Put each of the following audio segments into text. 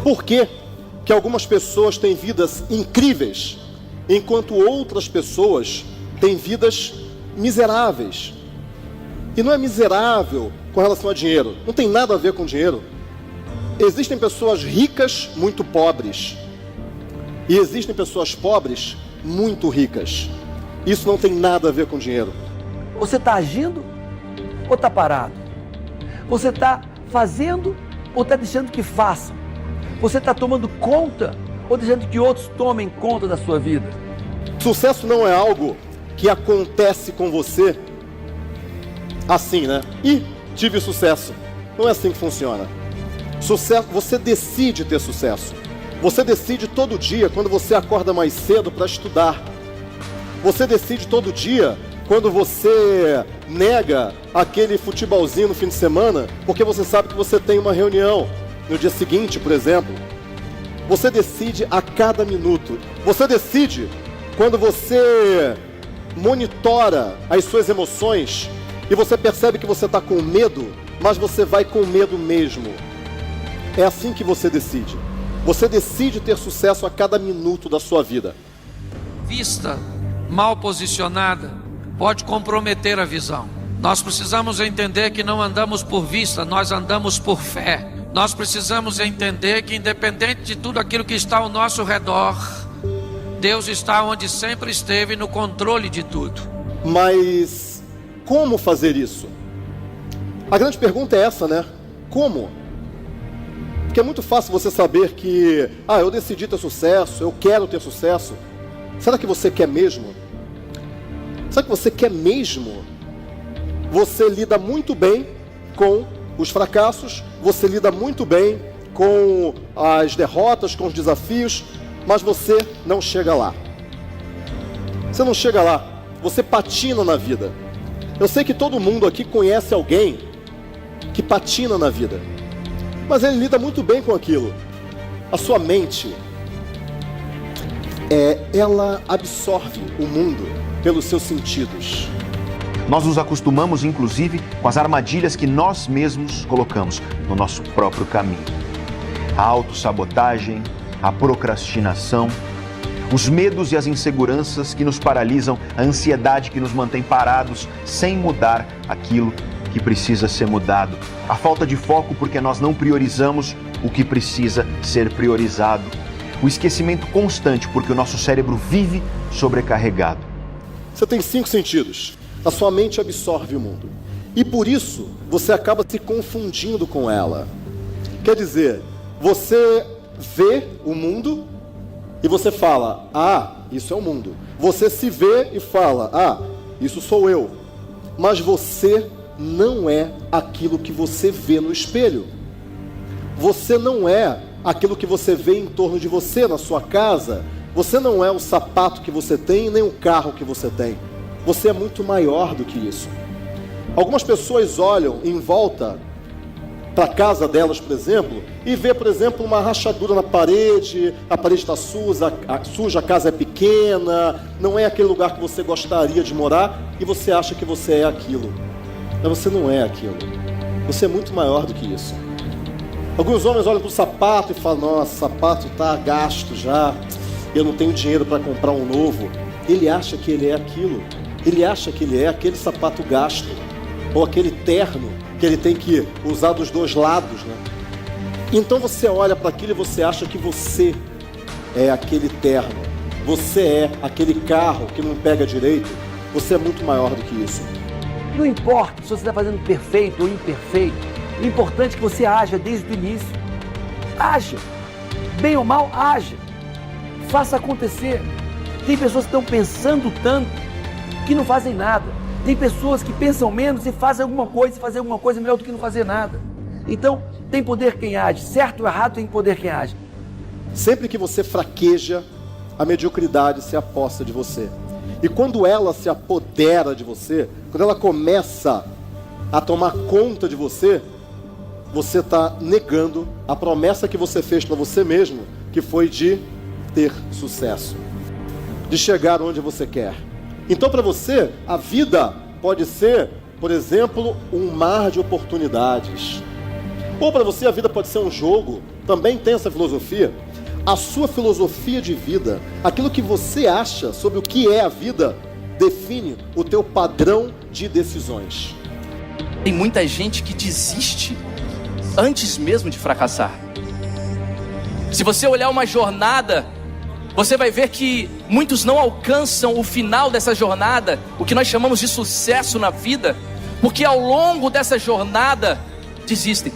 Por que que algumas pessoas têm vidas incríveis, enquanto outras pessoas têm vidas miseráveis? E não é miserável com relação a dinheiro, não tem nada a ver com dinheiro. Existem pessoas ricas muito pobres, e existem pessoas pobres muito ricas. Isso não tem nada a ver com dinheiro. Você está agindo ou está parado? Você está fazendo ou está deixando que façam? Você está tomando conta ou deixando que outros tomem conta da sua vida? Sucesso não é algo que acontece com você assim, né? E tive sucesso. Não é assim que funciona. Sucesso, você decide ter sucesso. Você decide todo dia quando você acorda mais cedo para estudar. Você decide todo dia quando você nega aquele futebolzinho no fim de semana, porque você sabe que você tem uma reunião no dia seguinte, por exemplo. Você decide a cada minuto. Você decide quando você monitora as suas emoções e você percebe que você está com medo, mas você vai com medo mesmo. É assim que você decide. Você decide ter sucesso a cada minuto da sua vida. Vista mal posicionada pode comprometer a visão. Nós precisamos entender que não andamos por vista, nós andamos por fé. Nós precisamos entender que, independente de tudo aquilo que está ao nosso redor, Deus está onde sempre esteve, no controle de tudo. Mas como fazer isso? A grande pergunta é essa, né? Como? Porque é muito fácil você saber que, eu decidi ter sucesso, eu quero ter sucesso. Será que você quer mesmo? Será que você quer mesmo? Você lida muito bem com os fracassos, você lida muito bem com as derrotas, com os desafios, mas você não chega lá. Você não chega lá, você patina na vida. Eu sei que todo mundo aqui conhece alguém que patina na vida, mas ele lida muito bem com aquilo. A sua mente, ela absorve o mundo pelos seus sentidos. Nós nos acostumamos, inclusive, com as armadilhas que nós mesmos colocamos no nosso próprio caminho. A autossabotagem, a procrastinação, os medos e as inseguranças que nos paralisam, a ansiedade que nos mantém parados sem mudar aquilo que precisa ser mudado, a falta de foco porque nós não priorizamos o que precisa ser priorizado, o esquecimento constante porque o nosso cérebro vive sobrecarregado. Você tem 5 sentidos. A sua mente absorve o mundo. E por isso, você acaba se confundindo com ela. Quer dizer, você vê o mundo e você fala, isso é o mundo. Você se vê e fala, isso sou eu. Mas você não é aquilo que você vê no espelho. Você não é aquilo que você vê em torno de você, na sua casa. Você não é o sapato que você tem, nem o carro que você tem. Você é muito maior do que isso. Algumas pessoas olham em volta para a casa delas, por exemplo, e vê, por exemplo, uma rachadura na parede, a parede está suja, a casa é pequena, não é aquele lugar que você gostaria de morar, e você acha que você é aquilo. Mas você não é aquilo. Você é muito maior do que isso. Alguns homens olham para o sapato e falam, nossa, o sapato está gasto já, eu não tenho dinheiro para comprar um novo. Ele acha que ele é aquilo. Ele acha que ele é aquele sapato gasto, ou aquele terno que ele tem que usar dos dois lados, né? Então você olha para aquilo e você acha que você é aquele terno, você é aquele carro que não pega direito. Você é muito maior do que isso. Não importa se você está fazendo perfeito ou imperfeito, o importante é que você haja desde o início. Haja, bem ou mal, haja, faça acontecer. Tem pessoas que estão pensando tanto que não fazem nada. Tem pessoas que pensam menos e fazem alguma coisa melhor do que não fazer nada. Então, tem poder quem age. Certo ou errado, tem poder quem age. Sempre que você fraqueja, a mediocridade se aposta de você. E quando ela se apodera de você, quando ela começa a tomar conta de você, você está negando a promessa que você fez para você mesmo, que foi de ter sucesso, de chegar onde você quer. Então, para você, a vida pode ser, por exemplo, um mar de oportunidades. Ou para você, a vida pode ser um jogo também tem essa filosofia, a sua filosofia de vida, aquilo que você acha sobre o que é a vida, define o teu padrão de decisões. Tem muita gente que desiste antes mesmo de fracassar. Se você olhar uma jornada, você vai ver que muitos não alcançam o final dessa jornada, o que nós chamamos de sucesso na vida, porque ao longo dessa jornada desistem.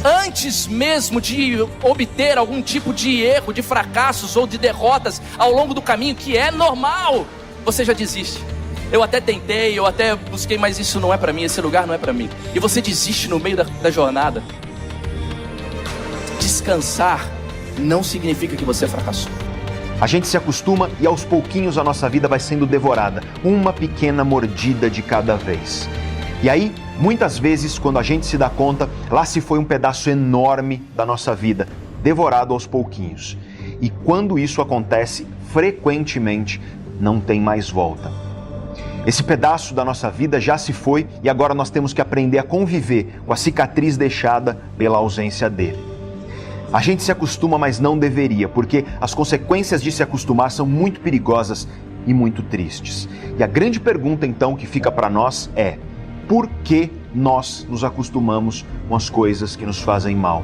Antes mesmo de obter algum tipo de erro, de fracassos ou de derrotas ao longo do caminho, que é normal, você já desiste. Eu até tentei, eu até busquei, mas isso não é para mim, esse lugar não é para mim. E você desiste no meio da jornada. Descansar não significa que você fracassou. A gente se acostuma e aos pouquinhos a nossa vida vai sendo devorada, uma pequena mordida de cada vez. E aí, muitas vezes, quando a gente se dá conta, lá se foi um pedaço enorme da nossa vida, devorado aos pouquinhos. E quando isso acontece, frequentemente, não tem mais volta. Esse pedaço da nossa vida já se foi e agora nós temos que aprender a conviver com a cicatriz deixada pela ausência dele. A gente se acostuma, mas não deveria, porque as consequências de se acostumar são muito perigosas e muito tristes. E a grande pergunta então que fica para nós é: por que nós nos acostumamos com as coisas que nos fazem mal?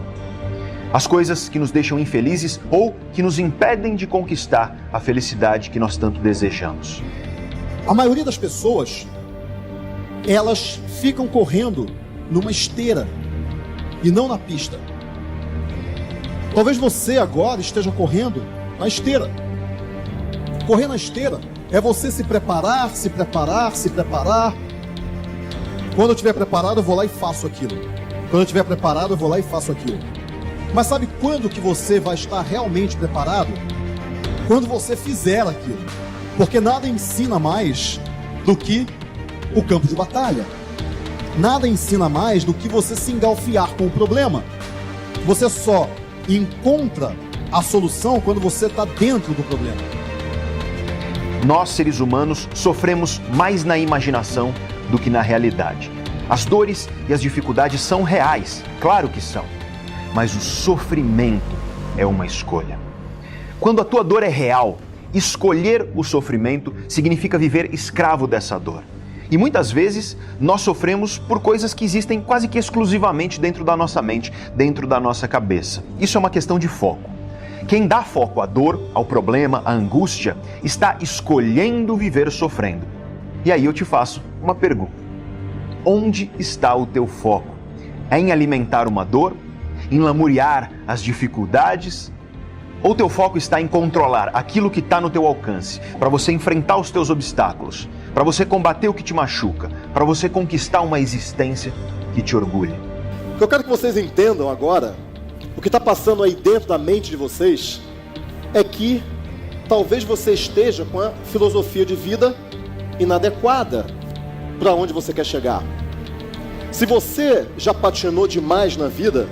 As coisas que nos deixam infelizes ou que nos impedem de conquistar a felicidade que nós tanto desejamos. A maioria das pessoas, elas ficam correndo numa esteira e não na pista. Talvez você agora esteja correndo na esteira. Correr na esteira é você se preparar, se preparar, se preparar. Quando eu estiver preparado, eu vou lá e faço aquilo. Quando eu estiver preparado, eu vou lá e faço aquilo. Mas sabe quando que você vai estar realmente preparado? Quando você fizer aquilo. Porque nada ensina mais do que o campo de batalha. Nada ensina mais do que você se engalfiar com o problema. Você só encontra a solução quando você está dentro do problema. Nós, seres humanos, sofremos mais na imaginação do que na realidade. As dores e as dificuldades são reais, claro que são, mas o sofrimento é uma escolha. Quando a tua dor é real, escolher o sofrimento significa viver escravo dessa dor. E muitas vezes nós sofremos por coisas que existem quase que exclusivamente dentro da nossa mente, dentro da nossa cabeça. Isso é uma questão de foco. Quem dá foco à dor, ao problema, à angústia, está escolhendo viver sofrendo. E aí eu te faço uma pergunta. Onde está o teu foco? É em alimentar uma dor? Em lamuriar as dificuldades? Ou teu foco está em controlar aquilo que está no teu alcance, para você enfrentar os teus obstáculos, para você combater o que te machuca, para você conquistar uma existência que te orgulhe? O que eu quero que vocês entendam agora, o que está passando aí dentro da mente de vocês, é que talvez você esteja com a filosofia de vida inadequada para onde você quer chegar. Se você já patinou demais na vida,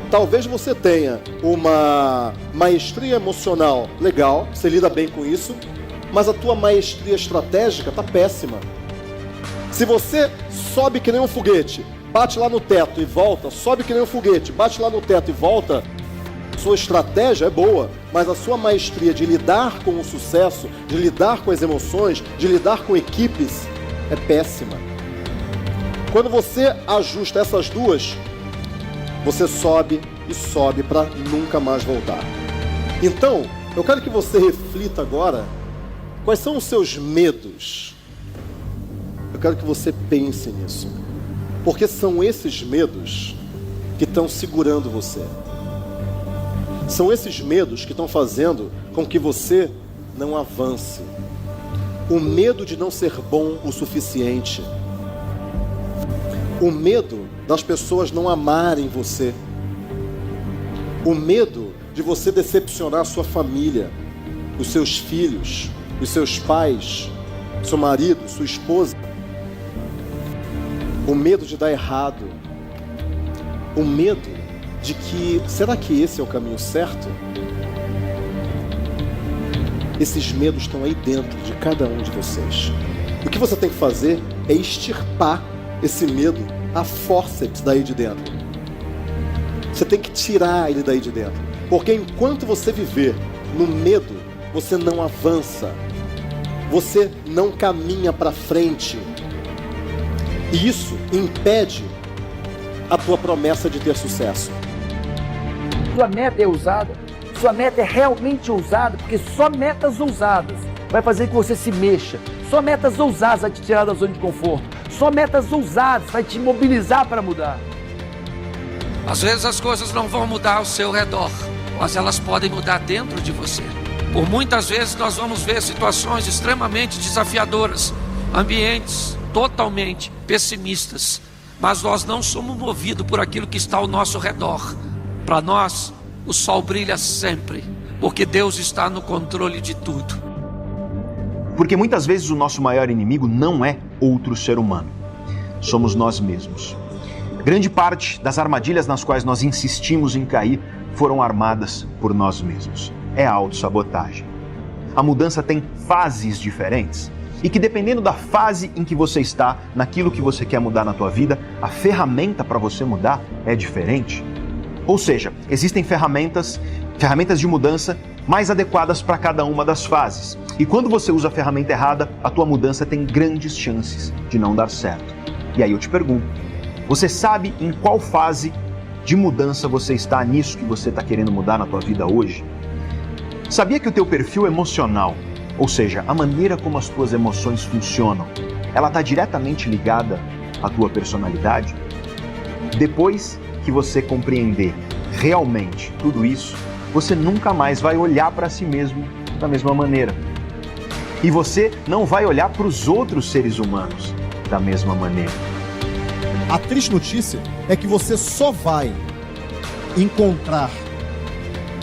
talvez você tenha uma maestria emocional legal, você lida bem com isso, mas a tua maestria estratégica está péssima. Se você sobe que nem um foguete, bate lá no teto e volta, sobe que nem um foguete, bate lá no teto e volta, sua estratégia é boa, mas a sua maestria de lidar com o sucesso, de lidar com as emoções, de lidar com equipes, é péssima. Quando você ajusta essas duas, você sobe e sobe para nunca mais voltar. Então, eu quero que você reflita agora quais são os seus medos. Eu quero que você pense nisso. Porque são esses medos que estão segurando você. São esses medos que estão fazendo com que você não avance. O medo de não ser bom o suficiente. O medo das pessoas não amarem você. O medo de você decepcionar a sua família, os seus filhos, os seus pais, seu marido, sua esposa. O medo de dar errado. O medo de que, será que esse é o caminho certo? Esses medos estão aí dentro de cada um de vocês. O que você tem que fazer é extirpar esse medo a fórceps daí de dentro. Você tem que tirar ele daí de dentro. Porque enquanto você viver no medo, você não avança. Você não caminha para frente. E isso impede a tua promessa de ter sucesso. Sua meta é ousada. Sua meta é realmente ousada, porque só metas ousadas vai fazer que você se mexa. Só metas ousadas vai te tirar da zona de conforto. Só metas ousadas vai te mobilizar para mudar. Às vezes as coisas não vão mudar ao seu redor, mas elas podem mudar dentro de você. Por muitas vezes nós vamos ver situações extremamente desafiadoras, ambientes totalmente pessimistas, mas nós não somos movidos por aquilo que está ao nosso redor. Para nós, o sol brilha sempre, porque Deus está no controle de tudo. Porque muitas vezes o nosso maior inimigo não é outro ser humano, somos nós mesmos. Grande parte das armadilhas nas quais nós insistimos em cair foram armadas por nós mesmos. É a autossabotagem. A mudança tem fases diferentes e que dependendo da fase em que você está, naquilo que você quer mudar na tua vida, a ferramenta para você mudar é diferente. Ou seja, existem ferramentas de mudança mais adequadas para cada uma das fases. E quando você usa a ferramenta errada, a tua mudança tem grandes chances de não dar certo. E aí eu te pergunto, você sabe em qual fase de mudança você está nisso que você está querendo mudar na tua vida hoje? Sabia que o teu perfil emocional, ou seja, a maneira como as tuas emoções funcionam, ela está diretamente ligada à tua personalidade? Depois que você compreender realmente tudo isso, você nunca mais vai olhar para si mesmo da mesma maneira. E você não vai olhar para os outros seres humanos da mesma maneira. A triste notícia é que você só vai encontrar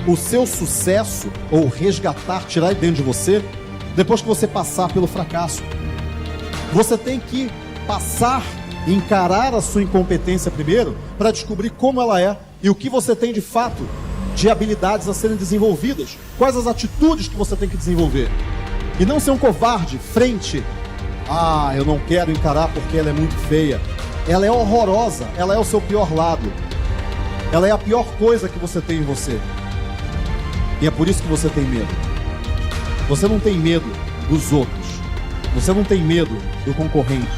o seu sucesso ou resgatar, tirar de dentro de você, depois que você passar pelo fracasso. Você tem que passar e encarar a sua incompetência primeiro para descobrir como ela é e o que você tem de fato de habilidades a serem desenvolvidas, quais as atitudes que você tem que desenvolver. E não ser um covarde frente eu não quero encarar porque ela é muito feia. Ela é horrorosa, ela é o seu pior lado. Ela é a pior coisa que você tem em você. E é por isso que você tem medo. Você não tem medo dos outros. Você não tem medo do concorrente.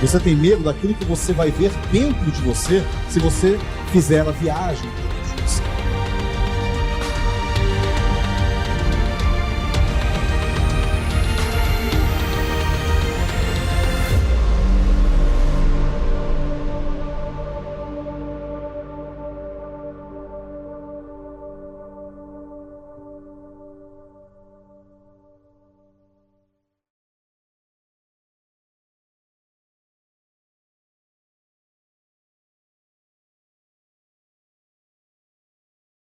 Você tem medo daquilo que você vai ver dentro de você se você fizer a viagem